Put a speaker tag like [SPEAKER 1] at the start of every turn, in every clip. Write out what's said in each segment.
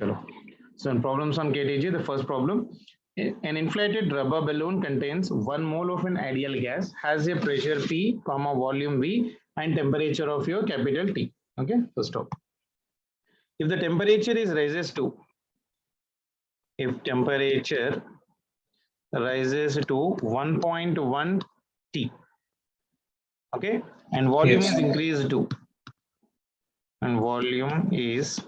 [SPEAKER 1] Chalo. So in problems on KTG, the first problem, an inflated rubber balloon contains 1 mole of an ideal gas, has a pressure P, comma volume V, and temperature of your capital T. Okay, first stop. If the temperature is rises to, if temperature rises to 1.1 T, okay, and volume
[SPEAKER 2] Yes.
[SPEAKER 1] is increased to, and volume is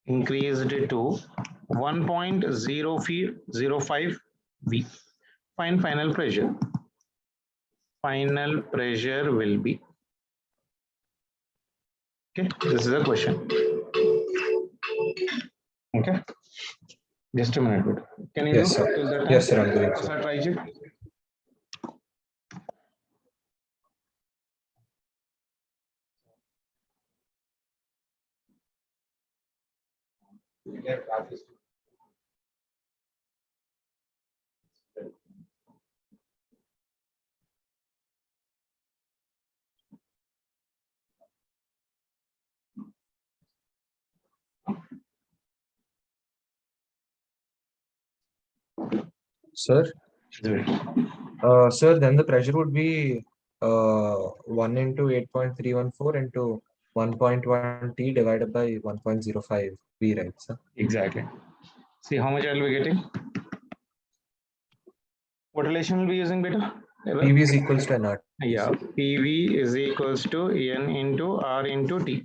[SPEAKER 1] increased to 1.05 V. Find final pressure. Final pressure will be. Okay, this is a question. Okay, just a minute. Can you
[SPEAKER 2] Yes,
[SPEAKER 1] do
[SPEAKER 2] sir.
[SPEAKER 1] till that time?
[SPEAKER 2] Yes, sir, I'm doing so.
[SPEAKER 1] Sir, try it.
[SPEAKER 2] Sir, sir, then the pressure would be 1 into 8.314 into 1.1 T divided by 1.05 V, right, sir?
[SPEAKER 1] Exactly. See how much I will be getting. What relation will be using beta?
[SPEAKER 2] PV is equals to NR.
[SPEAKER 1] Yeah, PV is equals to N into R into T.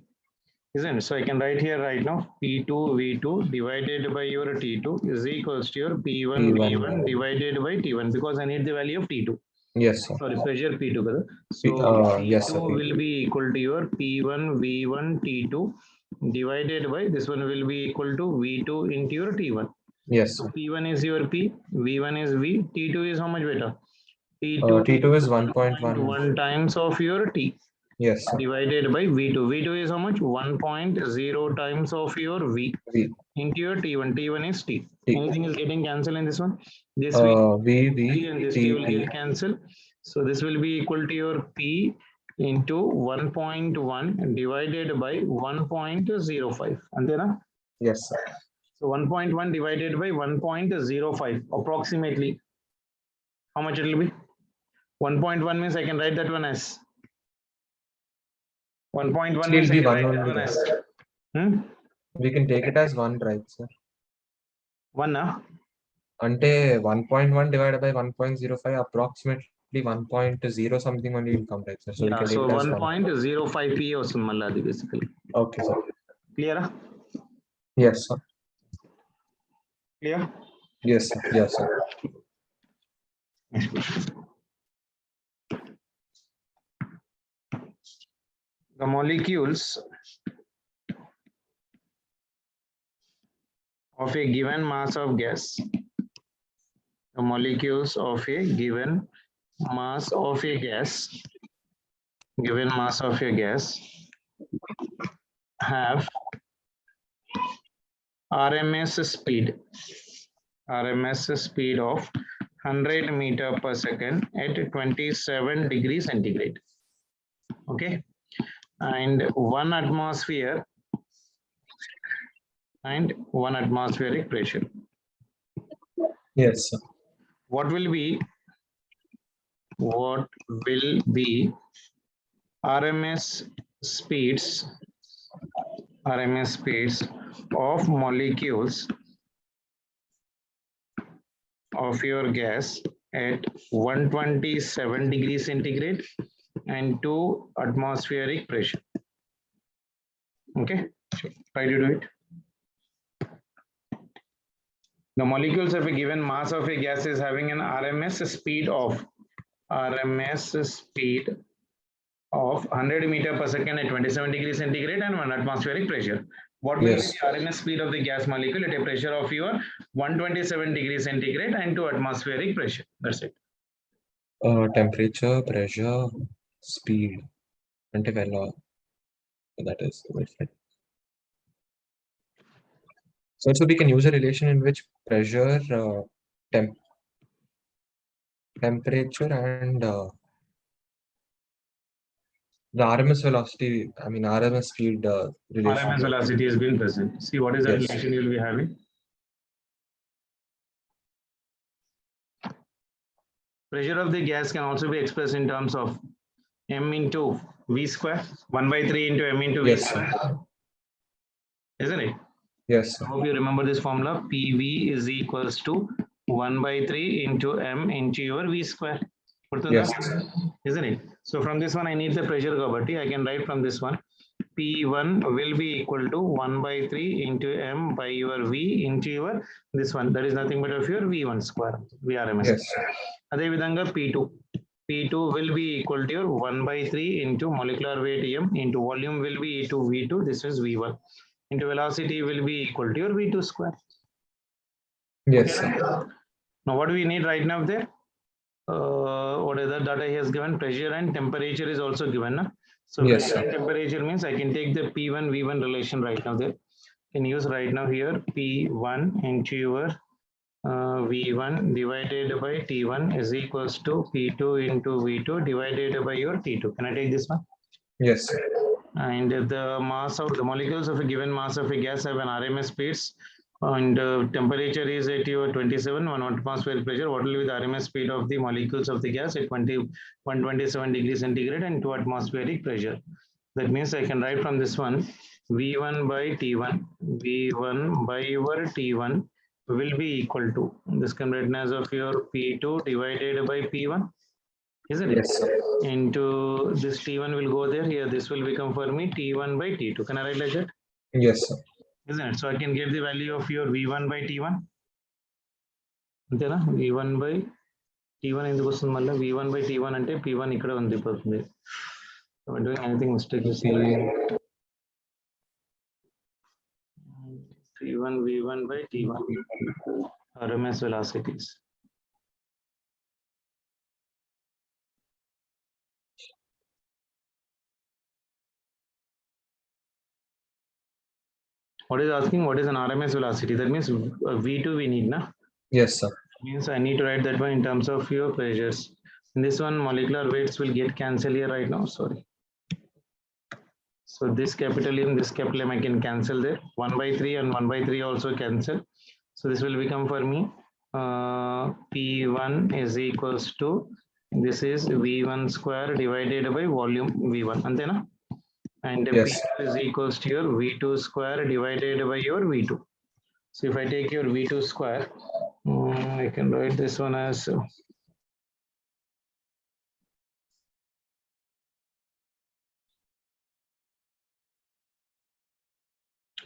[SPEAKER 1] Isn't it? So I can write here right now P2 V2 divided by your T2 is equals to your P1 V1 divided by T1 because I need the value of T2.
[SPEAKER 2] Yes, sir.
[SPEAKER 1] Sorry, pressure P2 brother. So
[SPEAKER 2] Yes,
[SPEAKER 1] P2
[SPEAKER 2] sir.
[SPEAKER 1] will be equal to your P1 V1 T2 divided by this one will be equal to V2 into your T1.
[SPEAKER 2] Yes,
[SPEAKER 1] So
[SPEAKER 2] sir.
[SPEAKER 1] P1 is your P, V1 is V, T2 is how much better?
[SPEAKER 2] T2 is 1.1
[SPEAKER 1] times of your T.
[SPEAKER 2] Yes, sir.
[SPEAKER 1] Divided by V2. V2 is how much? 1.0 times of your V. Into your T1. T1 is T. Anything is getting cancelled in this one? This will
[SPEAKER 2] V,
[SPEAKER 1] and this
[SPEAKER 2] T,
[SPEAKER 1] will get cancelled. So this will be equal to your P into 1.1 divided by 1.05. Antena?
[SPEAKER 2] Yes, sir.
[SPEAKER 1] So 1.1 divided by 1.05 approximately. How much it will be? 1.1 means I can write that one as 1.1 means
[SPEAKER 2] Will be
[SPEAKER 1] I can
[SPEAKER 2] one
[SPEAKER 1] write that
[SPEAKER 2] only.
[SPEAKER 1] one as
[SPEAKER 2] We can take it as 1, right, sir?
[SPEAKER 1] 1
[SPEAKER 2] Ante 1.1 divided by 1.05 approximately 1.0 something only will come, right, sir? So we can take
[SPEAKER 1] so
[SPEAKER 2] it as
[SPEAKER 1] 1.05 P వస్తుంది మళ్ళీ అది basically.
[SPEAKER 2] Okay, sir.
[SPEAKER 1] Clear?
[SPEAKER 2] Yes, sir.
[SPEAKER 1] Clear?
[SPEAKER 2] Yes, sir. Yes, sir.
[SPEAKER 1] Next question. The molecules of a given mass of gas. The molecules of a given mass of a gas. Given mass of a gas have RMS speed of 100 meter per second at 27 degrees centigrade. Okay, and 1 atmosphere and 1 atmospheric pressure.
[SPEAKER 2] Yes, sir.
[SPEAKER 1] What will be RMS speeds of molecules of your gas at 127 degrees centigrade and 2 atmospheric pressure? Okay, try to do it. The molecules of a given mass of a gas is having an RMS speed of 100 meter per second at 27 degrees centigrade and 1 atmospheric pressure. What will be the RMS speed of the gas molecule at a pressure of your 127 degrees centigrade and 2 atmospheric pressure? That's it.
[SPEAKER 2] Temperature, pressure, speed. That is different. So we can use a relation in which pressure, temperature and The RMS velocity, RMS speed relation.
[SPEAKER 1] RMS velocity has been present. See, what is the
[SPEAKER 2] Yes.
[SPEAKER 1] relation you will be having? Pressure of the gas can also be expressed in terms of m into v square, 1/3 into m into v
[SPEAKER 2] Yes,
[SPEAKER 1] square,
[SPEAKER 2] sir.
[SPEAKER 1] isn't it?
[SPEAKER 2] Yes, sir.
[SPEAKER 1] I hope you remember this formula. PV is equals to 1/3 into m into your v square.
[SPEAKER 2] Yes,
[SPEAKER 1] Isn't it? So from this one, I need the pressure property. I can write from this one. P1 will be equal to 1/3 into m by your v into your this one. That is nothing but of your v1 square, VRMS.
[SPEAKER 2] yes,
[SPEAKER 1] అదేవిధంగా P2 will be equal to your 1/3 into molecular weight m into volume will be E2 V2. This is V1 into velocity will be equal to your V2 square.
[SPEAKER 2] yes,
[SPEAKER 1] Okay.
[SPEAKER 2] sir.
[SPEAKER 1] Now what do we need right now there? What is that data he has given? Pressure and temperature is also given. Na? So
[SPEAKER 2] Yes,
[SPEAKER 1] pressure and
[SPEAKER 2] sir.
[SPEAKER 1] temperature means I can take the P1 V1 relation right now there. Can use right now here P1 into your V1 divided by T1 is equals to P2 into V2 divided by your T2. Can I take this one?
[SPEAKER 2] Yes, sir.
[SPEAKER 1] And the mass of the molecules of a given mass of a gas have an RMS speeds and temperature is at your 27 1 atmosphere pressure. What will be the RMS speed of the molecules of the gas at 127 degrees centigrade and 2 atmospheric pressure? That means I can write from this one V1 by T1, V1 by your T1 will be equal to this can be written as of your P2 divided by P1. Isn't it?
[SPEAKER 2] Yes, sir.
[SPEAKER 1] Into this T1 will go there. Here, this will become for me T1 by T2. Can I write like that?
[SPEAKER 2] Yes, sir.
[SPEAKER 1] Isn't it? So I can get the value of your V1 by T1. అంతేనా V1 by T1 ఎందుకు వస్తుంది మళ్ళీ V1 by T1 అంటే P1 ఇక్కడ ఉండిపోతుంది. Am I doing anything mistake? T1 V1 by T1 RMS velocities. What is asking? What is an RMS velocity? That means V2 we need, na?
[SPEAKER 2] Yes, sir.
[SPEAKER 1] Means I need to write that one in terms of your pressures. In this one, molecular weights will get cancelled here right now. Sorry. So this capital M, this capital M, I can cancel there. 1/3 and 1/3 also cancel. So this will become for me P1 is equals to this is V1 square divided by volume V1. Antena? And
[SPEAKER 2] Yes.
[SPEAKER 1] P2 is equals to your V2 square divided by your V2. So if I take your V2 square, I can write this one as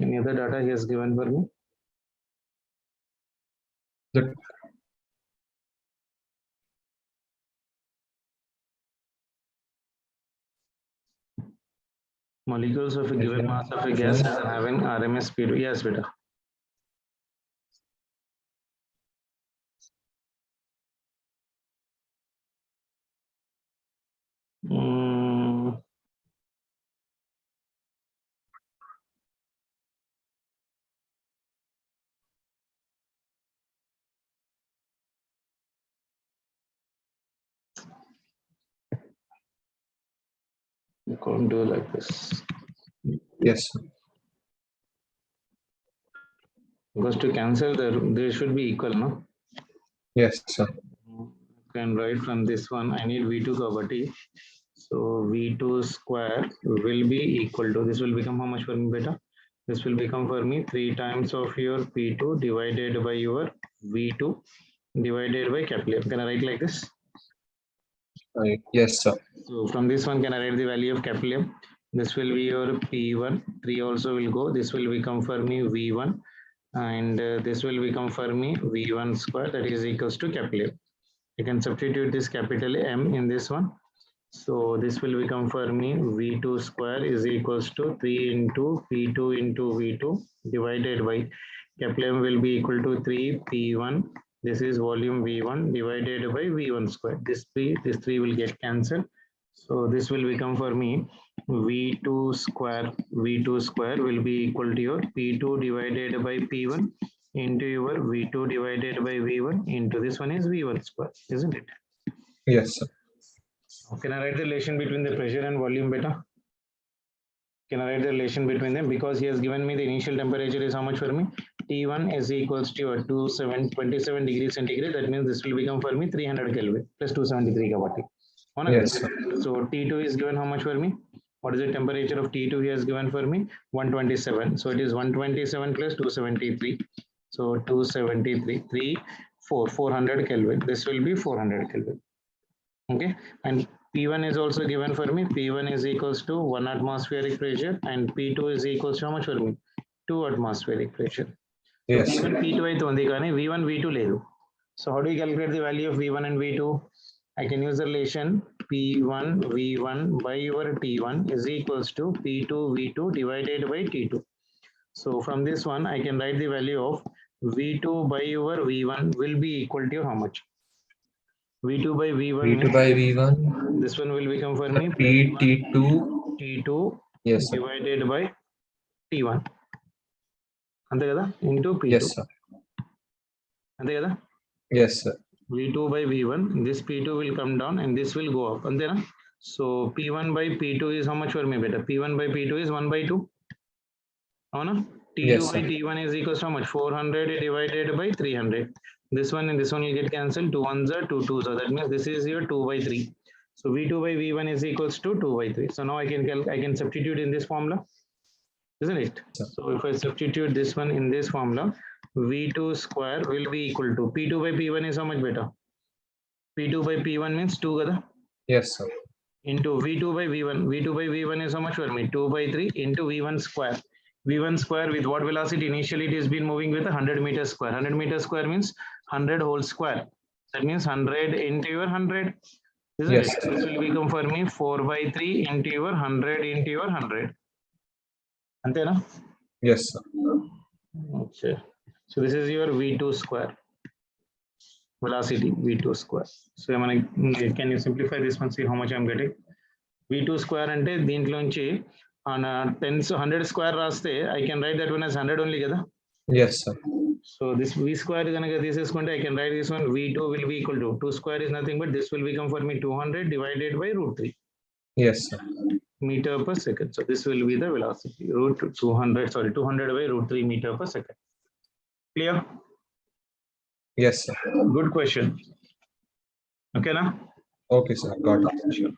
[SPEAKER 1] any other data he has given for me.
[SPEAKER 2] The
[SPEAKER 1] Molecules of a given mass of a gas are having RMS speed. Yes, beta. You can't do like this.
[SPEAKER 2] Yes, sir.
[SPEAKER 1] Because to cancel, there should be equal, no?
[SPEAKER 2] Yes, sir.
[SPEAKER 1] Can write from this one. I need V2 property. So V2 square will be equal to this will become how much for me, beta? This will become for me 3 times of your P2 divided by your V2 divided by capital. Can I write like this?
[SPEAKER 2] Right. Yes, sir.
[SPEAKER 1] So from this one, can I write the value of capital M? This will be your P1, 3 also will go. This will become for me V1 and this will become for me V1 square that is equals to capital M. I can substitute this capital M in this one. So this will become for me V2 square is equals to 3 into P2 into V2 divided by capital M will be equal to 3 P1. This is volume V1 divided by V1 square. This 3 will get cancelled. So this will become for me V2 square will be equal to your P2 divided by P1 into your V2 divided by V1 into this one is V1 square, isn't it?
[SPEAKER 2] Yes, sir.
[SPEAKER 1] Can I write the relation between the pressure and volume beta? Can I write the relation between them? Because he has given me the initial temperature is how much for me? T1 is equals to 27 degrees centigrade. That means this will become for me 300 Kelvin plus 273 kabatti.
[SPEAKER 2] Yes, sir.
[SPEAKER 1] So T2 is given how much for me? What is the temperature of T2 he has given for me? 127. So it is 127 plus 273. So 273, 400 Kelvin. This will be 400 Kelvin. Okay. And P1 is also given for me. P1 is equals to 1 atmospheric pressure and P2 is equals to how much for me? 2 atmospheric pressure. So
[SPEAKER 2] Yes,
[SPEAKER 1] P1, P2 అయితే ఉంది కానీ V1, V2 లేదు. So how do you calculate the value of V1 and V2? I can use the relation P1 V1 by your T1 is equals to P2 V2 divided by T2. So from this one, I can write the value of V2 by your V1 will be equal to how much? V2 by V1
[SPEAKER 2] V2
[SPEAKER 1] means
[SPEAKER 2] by V1,
[SPEAKER 1] this one will become for me
[SPEAKER 2] T2,
[SPEAKER 1] T2
[SPEAKER 2] yes, sir.
[SPEAKER 1] divided by T1. అంతే కదా into P2.
[SPEAKER 2] Yes, sir.
[SPEAKER 1] అంతే కదా?
[SPEAKER 2] Yes, sir.
[SPEAKER 1] V2 by V1, this P2 will come down and this will go up. అంతేనా? So P1 by P2 is how much for me better? P1 by P2 is 1 by 2. అవునా? T2
[SPEAKER 2] Yes,
[SPEAKER 1] by
[SPEAKER 2] sir.
[SPEAKER 1] T1 is equals to how much? 400 divided by 300. This one and this one will get cancelled. 2 ones are 2 2s. So that means this is your 2 by 3. So V2 by V1 is equals to 2 by 3. So now I can substitute in this formula, isn't it?
[SPEAKER 2] Sir.
[SPEAKER 1] So if I substitute this one in this formula, V2 square will be equal to P2 by P1 is how much better? P2 by P1 means 2 kada?
[SPEAKER 2] Yes, sir.
[SPEAKER 1] Into V2 by V1. V2 by V1 is how much for me? 2 by 3 into V1 square. V1 square with what velocity? Initially it has been moving with 100 meters square. 100 meters square means 100 whole square. That means 100 into your 100. Isn't
[SPEAKER 2] Yes,
[SPEAKER 1] it?
[SPEAKER 2] sir.
[SPEAKER 1] This will become for me 4 by 3 into your 100 into your 100. Antena?
[SPEAKER 2] Yes, sir.
[SPEAKER 1] Okay. So this is your V2 square. Velocity V2 square. So can you simplify this one? See how much I'm getting. V2 square అంటే దీంట్లోంచి on 100 square రాస్తే I can write that one as 100 only కదా.
[SPEAKER 2] Yes, sir.
[SPEAKER 1] So this V square కనుక తీసేసుకుంటే I can write this one V2 will be equal to 2 square is nothing but this will become for me 200 divided by root 3
[SPEAKER 2] Yes, sir.
[SPEAKER 1] meter per second. So this will be the velocity 200 by root 3 meter per second. Clear?
[SPEAKER 2] Yes, sir.
[SPEAKER 1] Good question. Okay na?
[SPEAKER 2] Okay, sir. Got it.
[SPEAKER 1] Sure.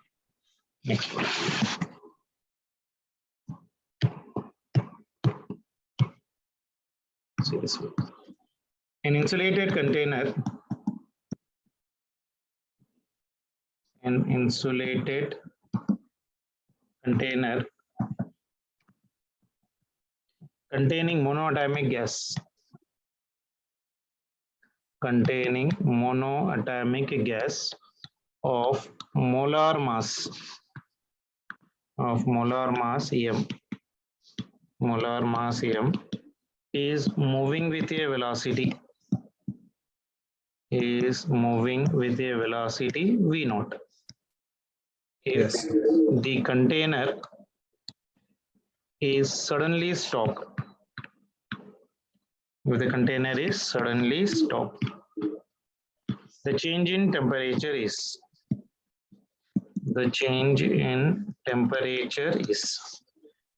[SPEAKER 1] Next one. See this one. An insulated container. An insulated container containing monoatomic gas. Containing monoatomic gas of molar mass M. Molar mass M is moving with a velocity. Is moving with a velocity V naught. If
[SPEAKER 2] Yes, sir.
[SPEAKER 1] the container is suddenly stopped. If the container is suddenly stopped, the change in temperature is. The change in temperature is.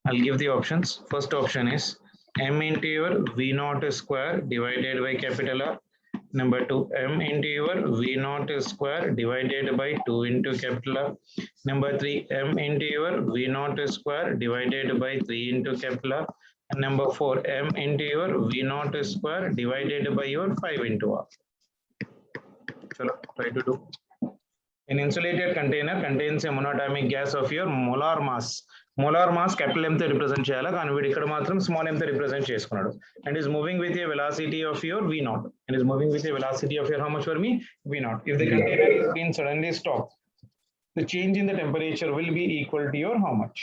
[SPEAKER 1] I'll give the options. First option is M into your V naught square divided by capital R. Number 2, M into your V naught square divided by 2 into capital R. Number 3, M into your V naught square divided by 3 into capital R. And number 4, M into your V naught square divided by your 5 into R. Chalo, try to do. An insulated container contains a monatomic gas of your molar mass. Molar mass capital M తో represent చేయాలి కానీ వీడు ఇక్కడ మాత్రం small m తో represent చేసుకున్నాడు and is moving with a velocity of your v naught and is moving with a velocity of your how much for me v naught. If the container is being suddenly stopped, the change in the temperature will be equal to your how much?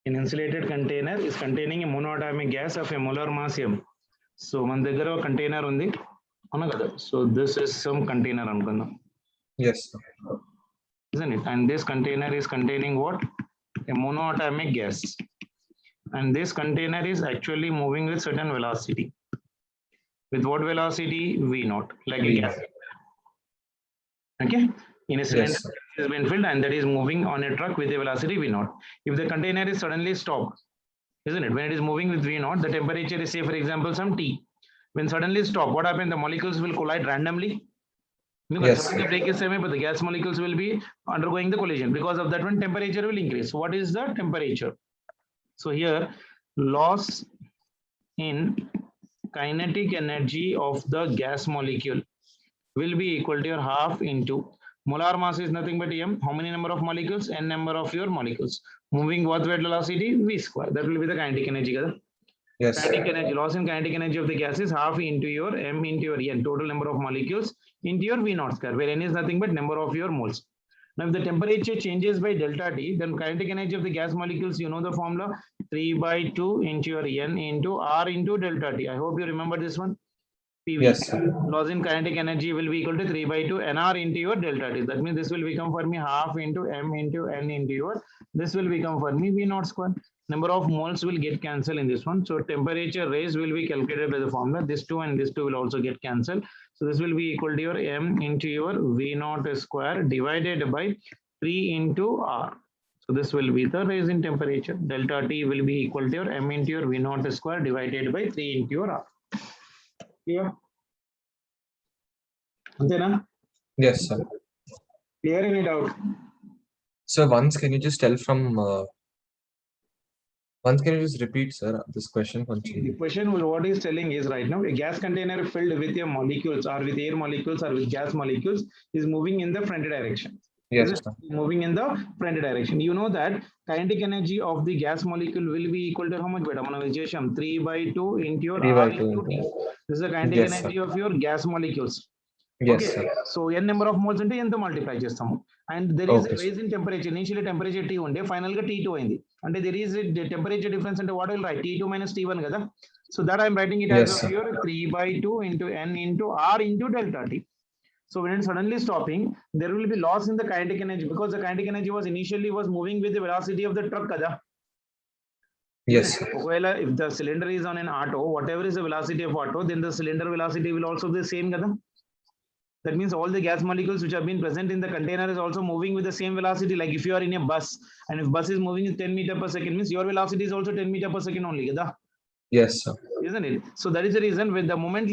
[SPEAKER 1] An insulated container is containing a monoatomic gas of a molar mass m. So మన దగ్గర ఒక container ఉంది అవునా కదా. So this is some container అనుకుందాం.
[SPEAKER 2] Yes, sir.
[SPEAKER 1] Isn't it? And this container is containing what? A monoatomic gas. And this container is actually moving with certain velocity. With what velocity? V naught, like a
[SPEAKER 2] V
[SPEAKER 1] gas. Okay, in a cylinder
[SPEAKER 2] sir.
[SPEAKER 1] has been filled and that is moving on a truck with a velocity V naught. If the container is suddenly stopped, isn't it? When it is moving with V naught, the temperature is, say for example, some T. When suddenly stop, what happens? The molecules will collide randomly. Because
[SPEAKER 2] Yes,
[SPEAKER 1] the brake is same, but the gas molecules will be undergoing the collision. Because of that one, temperature will increase. So what is the temperature? So here, loss in kinetic energy of the gas molecule will be equal to your half into molar mass is nothing but m. How many number of molecules? N number of your molecules. Moving what velocity? V square. That will be the kinetic energy.
[SPEAKER 2] yes,
[SPEAKER 1] Kinetic energy, loss in kinetic energy of the gas is half into your m into your n, total number of molecules, into your V naught square, where n is nothing but number of your moles. Now, if the temperature changes by delta T, then kinetic energy of the gas molecules, you know the formula, 3 by 2 into your n into r into delta T. I hope you remember this one. PV.
[SPEAKER 2] yes, sir.
[SPEAKER 1] Loss in kinetic energy will be equal to 3 by 2 nr into your delta T. That means this will become for me half into m into n into your, this will become for me V naught square. Number of moles will get cancelled in this one. So temperature raised will be calculated by the formula. This 2 and this 2 will also get cancelled. So this will be equal to your m into your V naught square divided by 3 into r. So this will be the raise in temperature. Delta T will be equal to your m into your V naught square divided by 3 into your r. Clear? Antena?
[SPEAKER 2] Yes, sir.
[SPEAKER 1] Clear, any doubt?
[SPEAKER 2] So once can you just tell from once can you just repeat, sir, this question?
[SPEAKER 1] The question was what is telling is right now a gas container filled with your molecules or with air molecules or with gas molecules is moving in the front direction.
[SPEAKER 2] Yes,
[SPEAKER 1] Is it
[SPEAKER 2] sir.
[SPEAKER 1] moving in the front direction? You know that kinetic energy of the gas molecule will be equal to how much beta? 3 by 2 into your
[SPEAKER 2] 3 by
[SPEAKER 1] R
[SPEAKER 2] 2
[SPEAKER 1] into T. This is the kinetic
[SPEAKER 2] Yes,
[SPEAKER 1] energy of your gas molecules.
[SPEAKER 2] Yes,
[SPEAKER 1] Okay,
[SPEAKER 2] sir.
[SPEAKER 1] so n number of moles అంటే ఎంత multiply చేస్తాము, and there is
[SPEAKER 2] Okay,
[SPEAKER 1] a raise in temperature. Initially temperature T ఉండే final గా T2 అయింది అంటే there is a temperature difference అంటే what will write T2 minus T1 కదా. So that I am writing it
[SPEAKER 2] Yes,
[SPEAKER 1] as
[SPEAKER 2] sir.
[SPEAKER 1] of your 3 by 2 into n into r into delta T. So when it's suddenly stopping, there will be loss in the kinetic energy because the kinetic energy was initially was moving with the velocity of the truck kada.
[SPEAKER 2] Yes, sir.
[SPEAKER 1] Well, if the cylinder is on an auto, whatever is the velocity of auto, then the cylinder velocity will also be the same kada. That means all the gas molecules which have been present in the container is also moving with the same velocity. Like if you are in a bus and if bus is moving in 10 meter per second, means your velocity is also 10 meter per second only,
[SPEAKER 2] Yes, sir.
[SPEAKER 1] isn't it? So that is the reason when the moment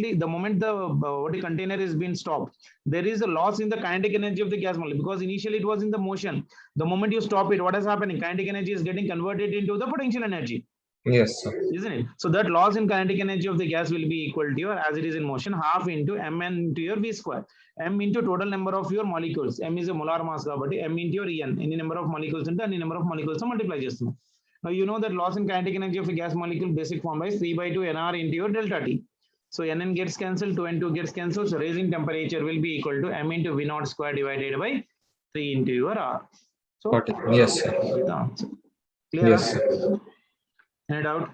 [SPEAKER 1] the what the container is being stopped, there is a loss in the kinetic energy of the gas molecule because initially it was in the motion. The moment you stop it, what is happening? Kinetic energy is getting converted into the potential energy.
[SPEAKER 2] Yes, sir.
[SPEAKER 1] Isn't it? So that loss in kinetic energy of the gas will be equal to your, as it is in motion, half into mn into your v square. M into total number of your molecules. M is a molar mass కాబట్టి m into your en. Any number of molecules into any number of molecules multiply చేస్తున్నాం. Now you know that loss in kinetic energy of a gas molecule basic formula is 3 by 2 nr into your delta T. So nn gets cancelled, 2 and 2 gets cancelled. So raising temperature will be equal to m into v naught square divided by 3 into your r. So
[SPEAKER 2] Got it. Yes, sir.
[SPEAKER 1] the answer. Clear?
[SPEAKER 2] Yes, sir.
[SPEAKER 1] Any doubt?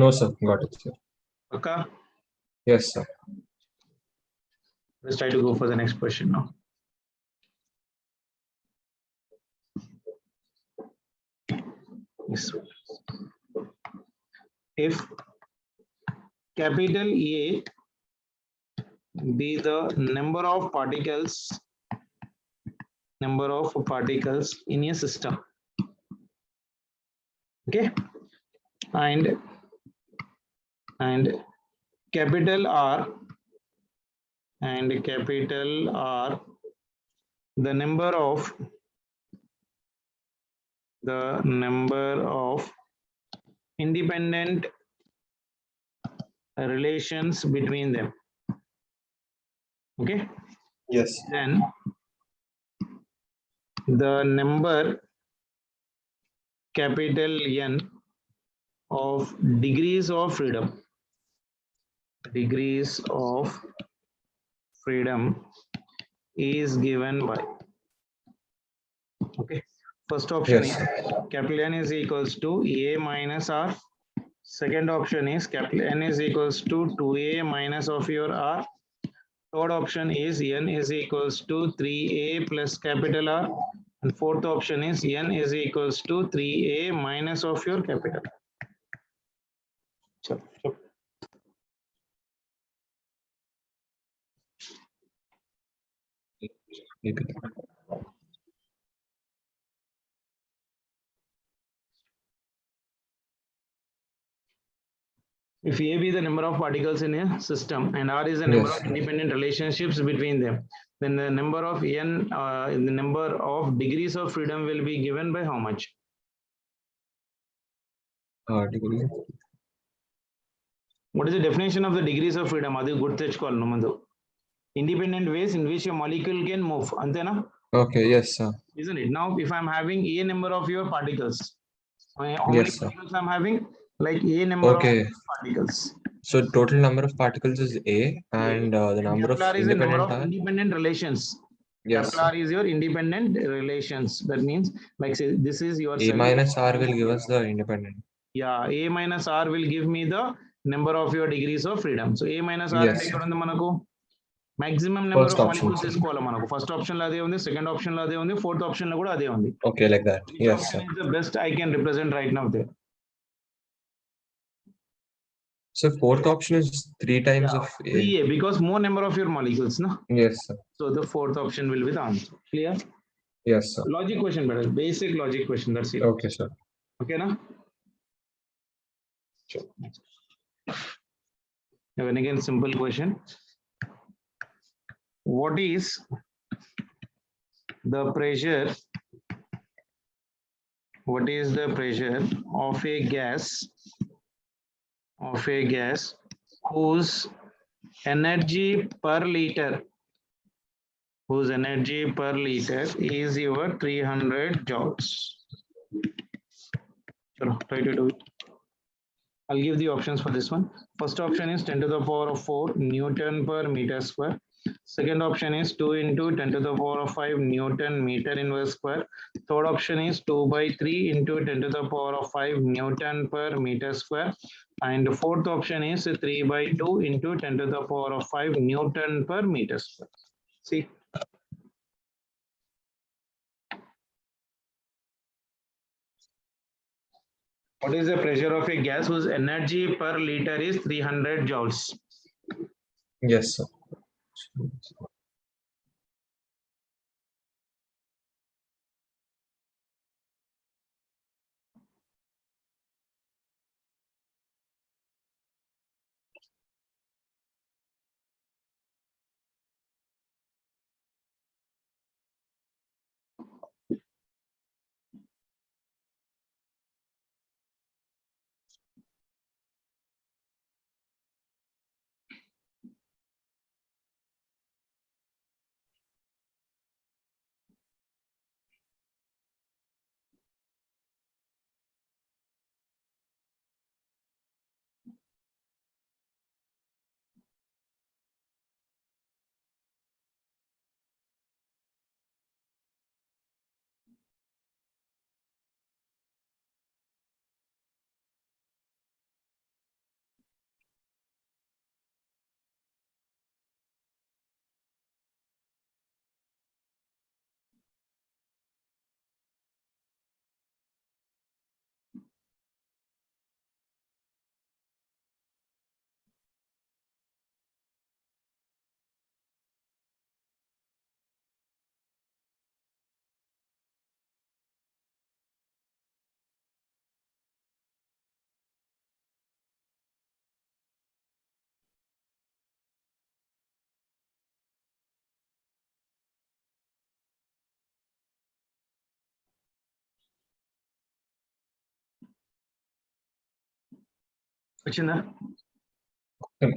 [SPEAKER 2] No, sir. Got it, sir.
[SPEAKER 1] Okay.
[SPEAKER 2] Yes, sir.
[SPEAKER 1] Let's try to go for the next question now. Yes. If capital A be the number of particles in a system, okay, and capital R the number of independent relations between them, okay,
[SPEAKER 2] Yes.
[SPEAKER 1] then the number capital N of degrees of freedom is given by, okay, First option
[SPEAKER 2] Yes.
[SPEAKER 1] is capital N is equals to A minus R. Second option is capital N is equals to 2A minus of your R. Third option is N is equals to 3A plus capital R. And fourth option is N is equals to 3A minus of your capital. So, if A be the number of particles in a system and R is the number
[SPEAKER 2] Yes.
[SPEAKER 1] of independent relationships between them, then the number of N, the number of degrees of freedom will be given by how much?
[SPEAKER 2] Degree.
[SPEAKER 1] What is the definition of the degrees of freedom? Adi gurtechkovalli namandu. Independent ways in which a molecule can move. Antena?
[SPEAKER 2] Okay. Yes, sir.
[SPEAKER 1] Isn't it? Now, if I'm having A number of your particles, how many
[SPEAKER 2] Yes, sir.
[SPEAKER 1] particles I'm having? Like A number
[SPEAKER 2] Okay.
[SPEAKER 1] of particles.
[SPEAKER 2] So total number of particles is A, and the number of
[SPEAKER 1] Capital R is the number
[SPEAKER 2] independent
[SPEAKER 1] of
[SPEAKER 2] are.
[SPEAKER 1] independent relations.
[SPEAKER 2] Yes,
[SPEAKER 1] Capital R is your independent relations. That means, like, say, this is your
[SPEAKER 2] A minus R will give us the independent.
[SPEAKER 1] Yeah, A minus R will give me the number of your degrees of freedom. So A minus R
[SPEAKER 2] Yes,
[SPEAKER 1] అంటే
[SPEAKER 2] sir.
[SPEAKER 1] ఇక్కడ ఉంది మనకు maximum number
[SPEAKER 2] First
[SPEAKER 1] of
[SPEAKER 2] option,
[SPEAKER 1] molecules
[SPEAKER 2] sir.
[SPEAKER 1] తీసుకోవాలి మనకు. First option లో అదే ఉంది, second option లో అదే ఉంది, ఫోర్త్ ఆప్షన్ లో కూడా అదే ఉంది.
[SPEAKER 2] Okay, like that.
[SPEAKER 1] Which
[SPEAKER 2] Yes,
[SPEAKER 1] option
[SPEAKER 2] sir.
[SPEAKER 1] is the best I can represent right now there?
[SPEAKER 2] So fourth option is 3 times of A.
[SPEAKER 1] 3A, because more number of your molecules, no?
[SPEAKER 2] Yes, sir.
[SPEAKER 1] So the fourth option will be the answer. Clear?
[SPEAKER 2] Yes, sir.
[SPEAKER 1] Logic question, better. Basic logic question. That's it.
[SPEAKER 2] Okay, sir.
[SPEAKER 1] Okay, na? Sure. And again, simple question. What is the pressure? What is the pressure of a gas? Of a gas whose energy per liter, whose energy per liter is your 300 joules. Try to do it. I'll give the options for this one. First option is 10 to the power of 4 Newton per meter square. Second option is 2 into 10 to the power of 5 Newton meter inverse square. Third option is 2 by 3 into 10 to the power of 5 Newton per meter square. And fourth option is 3 by 2 into 10 to the power of 5 Newton per meter square. See. What is the pressure of a gas whose energy per liter is 300 joules?
[SPEAKER 2] Yes, sir.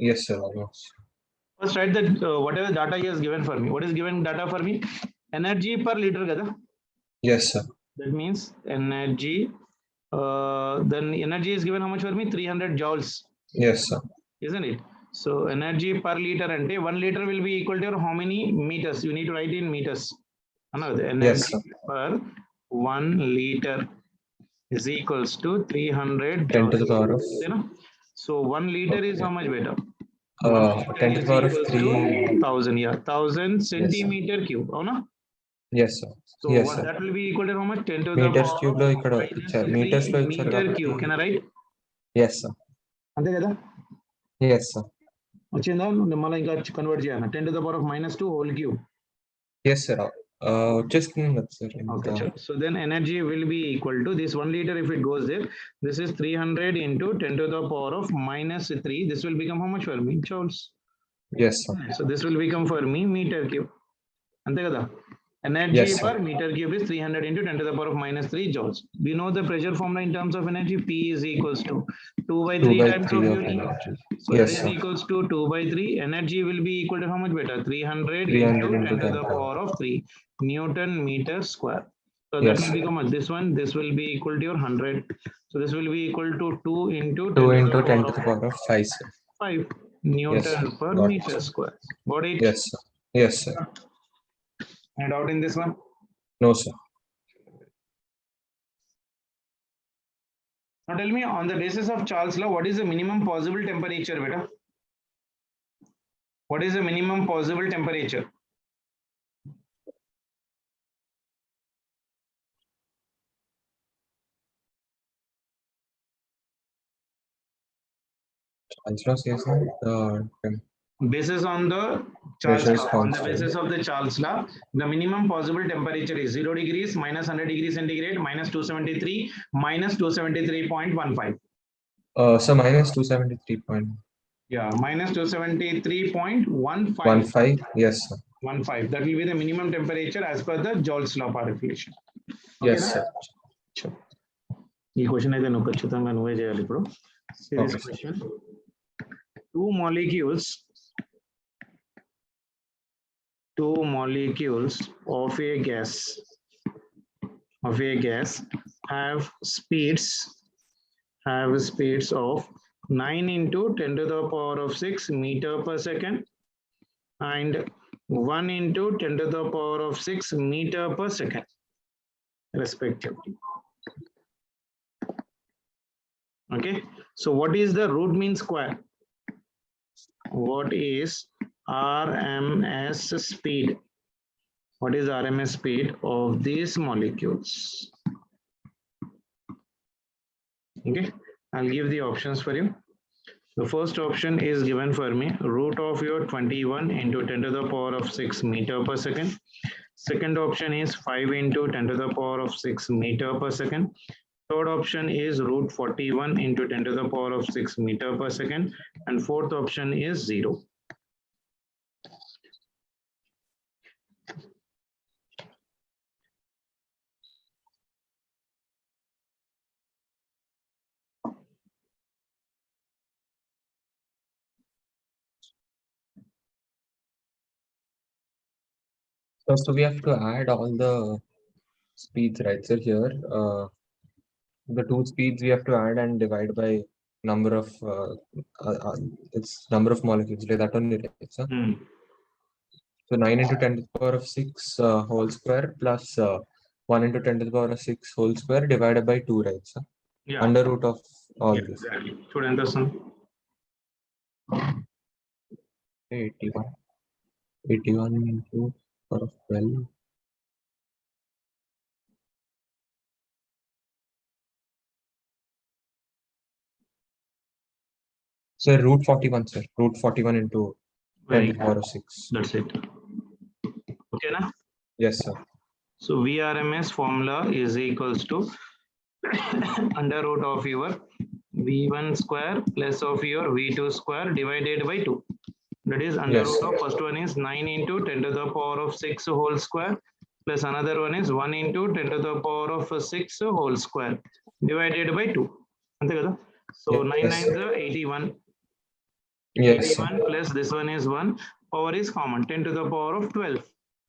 [SPEAKER 2] Yes, sir.
[SPEAKER 1] First, write that whatever data he has given for me. What is given data for me? Energy per liter, kada?
[SPEAKER 2] Yes, sir.
[SPEAKER 1] That means energy. Then energy is given how much for me? 300 joules.
[SPEAKER 2] Yes, sir.
[SPEAKER 1] Isn't it? So energy per liter and 1 liter will be equal to how many meters? You need to write in meters. Another energy
[SPEAKER 2] Yes, sir.
[SPEAKER 1] per 1 liter is equals to 300
[SPEAKER 2] 10 to the
[SPEAKER 1] joules.
[SPEAKER 2] power of
[SPEAKER 1] You know? So 1 liter is how much better?
[SPEAKER 2] 10 to the power of
[SPEAKER 1] equals
[SPEAKER 2] 3.
[SPEAKER 1] to 1000, yeah, 1000
[SPEAKER 2] Yes, sir.
[SPEAKER 1] centimeter cube. Oh, no?
[SPEAKER 2] Yes, sir.
[SPEAKER 1] So
[SPEAKER 2] Yes,
[SPEAKER 1] what
[SPEAKER 2] sir.
[SPEAKER 1] that will be equal to how much? 10 to the
[SPEAKER 2] Meters
[SPEAKER 1] power
[SPEAKER 2] cube
[SPEAKER 1] of
[SPEAKER 2] లో ఇక్కడ
[SPEAKER 1] minus
[SPEAKER 2] ఇచ్చారు.
[SPEAKER 1] 3
[SPEAKER 2] Meters లో ఇచ్చారు
[SPEAKER 1] meter
[SPEAKER 2] కాబట్టి.
[SPEAKER 1] cube. Can I write?
[SPEAKER 2] Yes, sir.
[SPEAKER 1] అంతే కదా?
[SPEAKER 2] Yes, sir.
[SPEAKER 1] వచ్చిందా? మళ్ళీ ఇంకా కన్వర్ట్ చేయాలి. 10 to the power of minus 2 whole cube.
[SPEAKER 2] Yes, sir. వచ్చేస్తుంది కదా sir.
[SPEAKER 1] Okay, sure. So then energy will be equal to this 1 liter if it goes there. This is 300 into 10 to the power of minus 3. This will become how much for me? Joules.
[SPEAKER 2] Yes, sir.
[SPEAKER 1] So this will become for me meter cube. అంతే కదా? Energy
[SPEAKER 2] Yes, sir.
[SPEAKER 1] per meter cube is 300 into 10 to the power of minus 3 joules. We know the pressure formula in terms of energy. P is equals to 2 by 3 times of your E.
[SPEAKER 2] energy.
[SPEAKER 1] So
[SPEAKER 2] Yes,
[SPEAKER 1] that is
[SPEAKER 2] sir.
[SPEAKER 1] equals to 2 by 3. Energy will be equal to how much better? 300
[SPEAKER 2] 300
[SPEAKER 1] into 10 to
[SPEAKER 2] 10
[SPEAKER 1] the power of 3 Newton meter square. So that
[SPEAKER 2] Yes,
[SPEAKER 1] will
[SPEAKER 2] sir.
[SPEAKER 1] become this will be equal to your 100. So this will be equal to 2 into
[SPEAKER 2] 2
[SPEAKER 1] 10 to
[SPEAKER 2] into
[SPEAKER 1] the
[SPEAKER 2] 10
[SPEAKER 1] power
[SPEAKER 2] to the
[SPEAKER 1] of
[SPEAKER 2] power of 5, sir.
[SPEAKER 1] 5
[SPEAKER 2] Yes,
[SPEAKER 1] Newton
[SPEAKER 2] sir.
[SPEAKER 1] per
[SPEAKER 2] Got
[SPEAKER 1] meter
[SPEAKER 2] it.
[SPEAKER 1] square. Got it?
[SPEAKER 2] Yes, sir. Yes, sir.
[SPEAKER 1] Any doubt in this one?
[SPEAKER 2] No, sir.
[SPEAKER 1] Now tell me, on the basis of Charles' law, what is the minimum possible temperature, beta? What is the minimum possible temperature?
[SPEAKER 2] Charles says
[SPEAKER 1] Basis on the Charles
[SPEAKER 2] pressure is
[SPEAKER 1] law, on the
[SPEAKER 2] constant.
[SPEAKER 1] basis of the Charles law, the minimum possible temperature is 0 degrees, minus 100 degrees centigrade, minus 273, minus 273.15.
[SPEAKER 2] So minus 273.15.
[SPEAKER 1] Yeah, minus 273.15.
[SPEAKER 2] Yes, sir.
[SPEAKER 1] 15. That will be the minimum temperature as per the Joule's law of definition.
[SPEAKER 2] Yes, sir.
[SPEAKER 1] Sure. ఈ question అయితే నువ్వు ఖచ్చితంగా నువ్వే చేయాలి ఇప్పుడు. Serious
[SPEAKER 2] Okay,
[SPEAKER 1] question. Two molecules of a gas have speeds of 9 into 10 to the power of 6 meter per second and 1 into 10 to the power of 6 meter per second respectively. Okay, so what is the root mean square? What is RMS speed? What is RMS speed of these molecules? Okay, I'll give the options for you. The first option is given for me, root of your 21 into 10 to the power of 6 meter per second. Second option is 5 into 10 to the power of 6 meter per second. Third option is root 41 into 10 to the power of 6 meter per second. And fourth option is 0.
[SPEAKER 2] So we have to add all the speeds, right? So here, the two speeds we have to add and divide by number of it's number of molecules. Like that only, right, sir? So 9 into 10 to the power of 6 whole square plus 1 into 10 to the power of 6 whole square divided by 2, right, sir?
[SPEAKER 1] Yeah.
[SPEAKER 2] Under root of all this.
[SPEAKER 1] Exactly. Student person.
[SPEAKER 2] 81 into power of 12. So root 41, sir. Root 41 into 10 to the power of 6.
[SPEAKER 1] That's it. Okay, na?
[SPEAKER 2] Yes, sir.
[SPEAKER 1] So Vrms formula is equals to under root of your V1 square plus of your V2 square divided by 2. That is under root of first one is 9 into 10 to the power of 6 whole square plus another one is 1 into 10 to the power of 6 whole square divided by 2. So 9 9 is 81.
[SPEAKER 2] Yes,
[SPEAKER 1] 81 plus this one is 1. Power is common. 10 to the power of 12.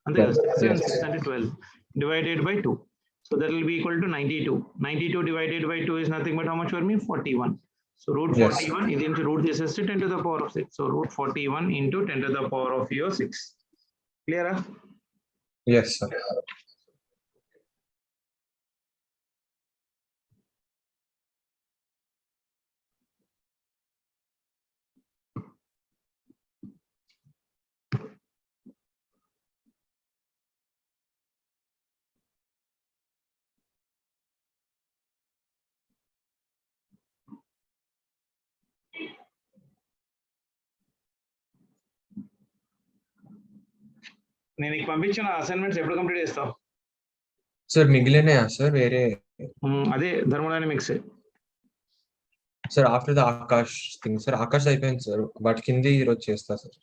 [SPEAKER 1] And
[SPEAKER 2] Yes.
[SPEAKER 1] 6 and 12 divided by 2. So that will be equal to 92. 92 divided by 2 is nothing but how much for me? 41. So root 41 is into root this is 10 to the power of 6. So root 41 into 10 to the power of your 6. Clear?
[SPEAKER 2] Yes, sir.
[SPEAKER 1] నేను నీకు పంపించిన assignments ఎప్పుడు complete చేస్తావు?
[SPEAKER 2] Sir మిగిలినయా sir వేరే?
[SPEAKER 1] అదే thermodynamics.
[SPEAKER 2] Sir after the Aakash thing sir, Aakash అయిపోయింది sir, వాటి కింద ఈరోజు చేస్తా సార్.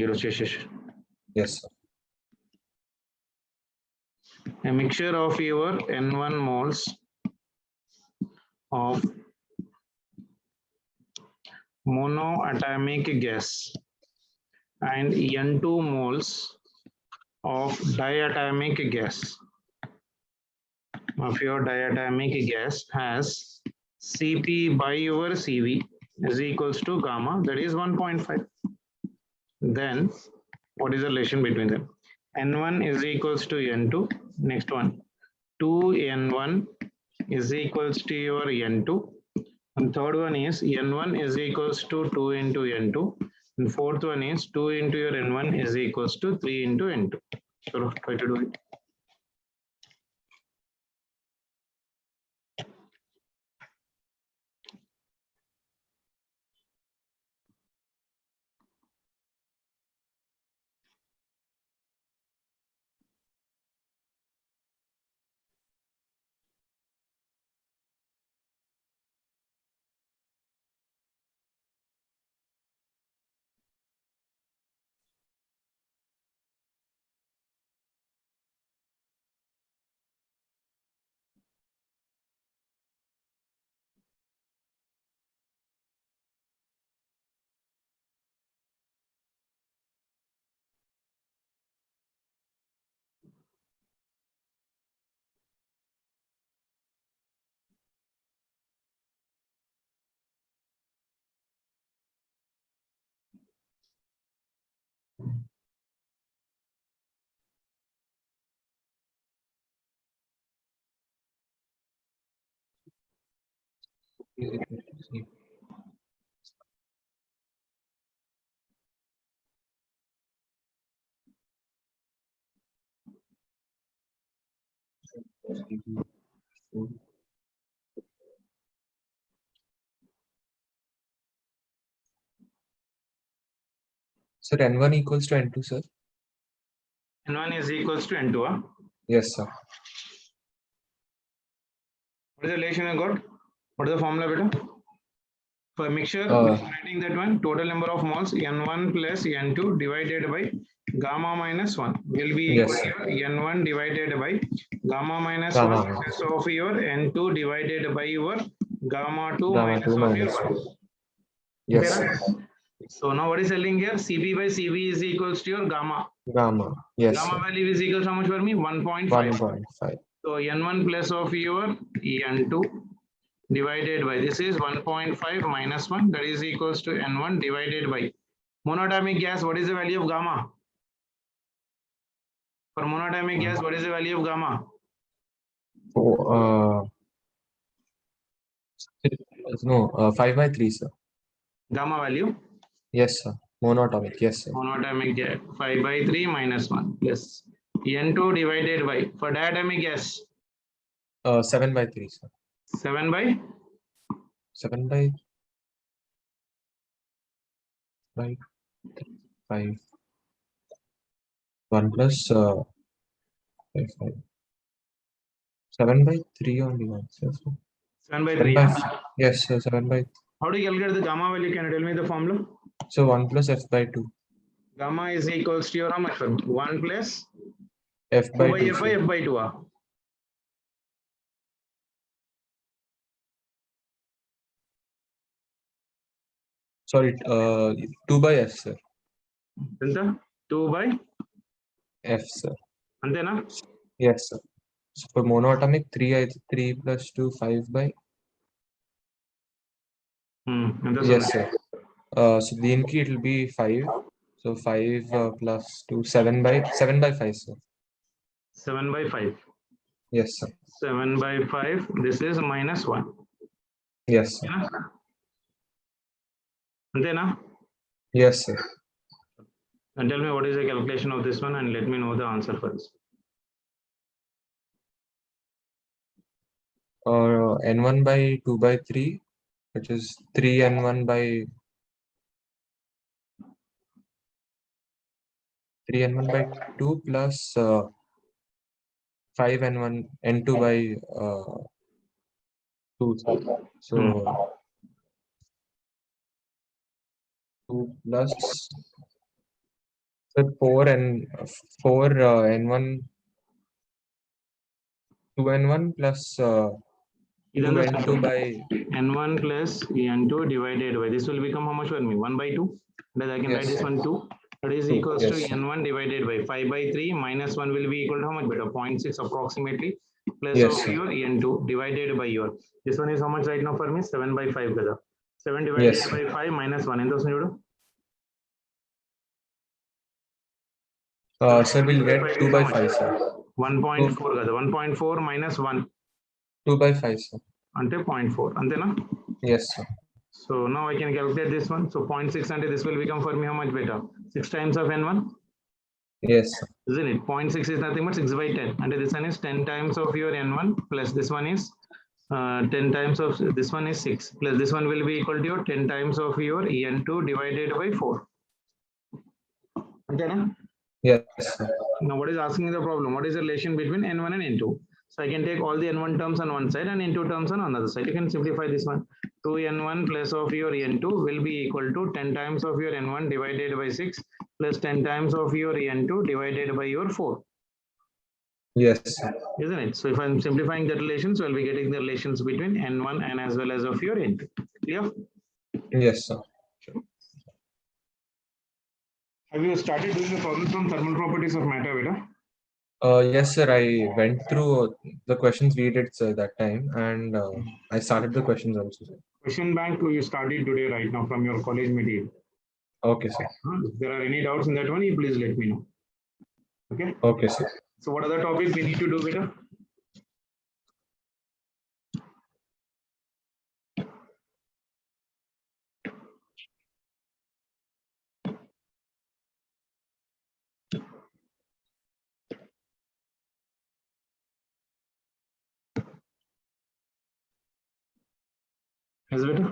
[SPEAKER 1] ఈరోజు చేసేసి.
[SPEAKER 2] Yes sir.
[SPEAKER 1] A mixture of your N1 moles of monoatomic gas and N2 moles of diatomic gas has Cp by your Cv is equals to gamma, that is 1.5. Then what is the relation between them? N1 is equals to N2. Next one, 2N1 is equals to your N2. And third one is N1 is equals to 2 into N2. And fourth one is 2 into your N1 is equals to 3 into N2. So try to do it.
[SPEAKER 2] Sir, N1 equals to N2, sir.
[SPEAKER 1] N1 is equals to N2.
[SPEAKER 2] Yes, sir.
[SPEAKER 1] What is the relation I got? What is the formula, beta? For a mixture, writing that one, total number of moles N1 plus N2 divided by gamma minus 1 will be equal to N1 divided by gamma minus 1 minus of your N2 divided by your gamma 2 minus of your 1.
[SPEAKER 2] Yes.
[SPEAKER 1] So now what is telling here? Cp by Cv is equals to your gamma.
[SPEAKER 2] Gamma. Yes.
[SPEAKER 1] Gamma value is equal to how much for me? 1.5.
[SPEAKER 2] 1.5.
[SPEAKER 1] So N1 plus of your N2 divided by, this is 1.5 minus 1, that is equals to N1 divided by monatomic gas. What is the value of gamma? For monatomic gas, what is the value of gamma?
[SPEAKER 2] Oh, no, 5 by 3, sir.
[SPEAKER 1] Gamma value?
[SPEAKER 2] Yes, sir. Monatomic, yes, sir.
[SPEAKER 1] Monatomic gas, 5 by 3 minus 1 plus N2 divided by, for diatomic gas?
[SPEAKER 2] 7 by 3, sir.
[SPEAKER 1] 7 by?
[SPEAKER 2] 7 by 5. 1 plus 5. 7 by 3 only, sir.
[SPEAKER 1] 7 by 3.
[SPEAKER 2] Yes, sir. 7 by.
[SPEAKER 1] How do you calculate the gamma value? Can you tell me the formula?
[SPEAKER 2] So 1 plus F by 2.
[SPEAKER 1] Gamma is equals to your how much? 1 plus
[SPEAKER 2] F by 2.
[SPEAKER 1] F by F by 2.
[SPEAKER 2] Sorry, 2 by F, sir.
[SPEAKER 1] 2 by
[SPEAKER 2] F, sir.
[SPEAKER 1] Antena?
[SPEAKER 2] Yes, sir. So for monoatomic, 3 plus 2, 5 by. Yes, sir. So దీనికి it will be 5. So 5 plus 2, 7 by 5, sir.
[SPEAKER 1] 7 by 5.
[SPEAKER 2] Yes, sir.
[SPEAKER 1] 7 by 5. This is minus 1.
[SPEAKER 2] Yes, sir.
[SPEAKER 1] Antena?
[SPEAKER 2] Yes, sir.
[SPEAKER 1] And tell me what is the calculation of this one and let me know the answer for this.
[SPEAKER 2] N1 by 2 by 3, which is 3 N1 by 3n1 by 2 plus 5n1 n2 by 2. So 2 plus 4 and 4 n1 2n1 plus 2n2 by
[SPEAKER 1] n1 plus n2 divided by, this will become how much for me? 1 by 2. That I can write this one 2. That is
[SPEAKER 2] 2,
[SPEAKER 1] equals to
[SPEAKER 2] yes.
[SPEAKER 1] n1 divided by 5 by 3 minus 1 will be equal to how much better? 0.6 approximately plus
[SPEAKER 2] Yes,
[SPEAKER 1] of
[SPEAKER 2] sir.
[SPEAKER 1] your n2 divided by your. This one is how much right now for me? 7 by 5 brother. 7 divided
[SPEAKER 2] Yes,
[SPEAKER 1] by 5 minus 1. ఎంత వస్తుంది చూడు?
[SPEAKER 2] Sir, we'll get 2 by 5, sir.
[SPEAKER 1] 1.4 కదా. 1.4 minus 1
[SPEAKER 2] 2 by 5, sir.
[SPEAKER 1] అంటే 0.4 అంతేనా?
[SPEAKER 2] Yes, sir.
[SPEAKER 1] So now I can calculate this one. So 0.6 and this will become for me how much better? 6 times of n1.
[SPEAKER 2] Yes, sir.
[SPEAKER 1] Isn't it? 0.6 is nothing but 6 by 10. And this one is 10 times of your n1 plus this one is 10 times of this one is 6 plus this one will be equal to your 10 times of your n2 divided by 4. Okay, na?
[SPEAKER 2] Yes, sir.
[SPEAKER 1] Now what is asking the problem? What is the relation between n1 and n2? So I can take all the n1 terms on one side and n2 terms on another side. You can simplify this one. 2n1 plus of your n2 will be equal to 10 times of your n1 divided by 6 plus 10 times of your n2 divided by your 4.
[SPEAKER 2] Yes, sir.
[SPEAKER 1] Isn't it? So if I'm simplifying the relations, so I'll be getting the relations between n1 and as well as of your n2. Clear?
[SPEAKER 2] Yes, sir.
[SPEAKER 1] Have you started doing the problems from thermal properties of matter, Veda?
[SPEAKER 2] Yes, sir. I went through the questions we did, sir, that time, and I started the questions also, sir.
[SPEAKER 1] Question bank you started today right now from your college material.
[SPEAKER 2] Okay, sir.
[SPEAKER 1] If there are any doubts in that one, you please let me know. Okay.
[SPEAKER 2] Okay, sir.
[SPEAKER 1] So what other topics we need to do, Veda? Yes, Veda?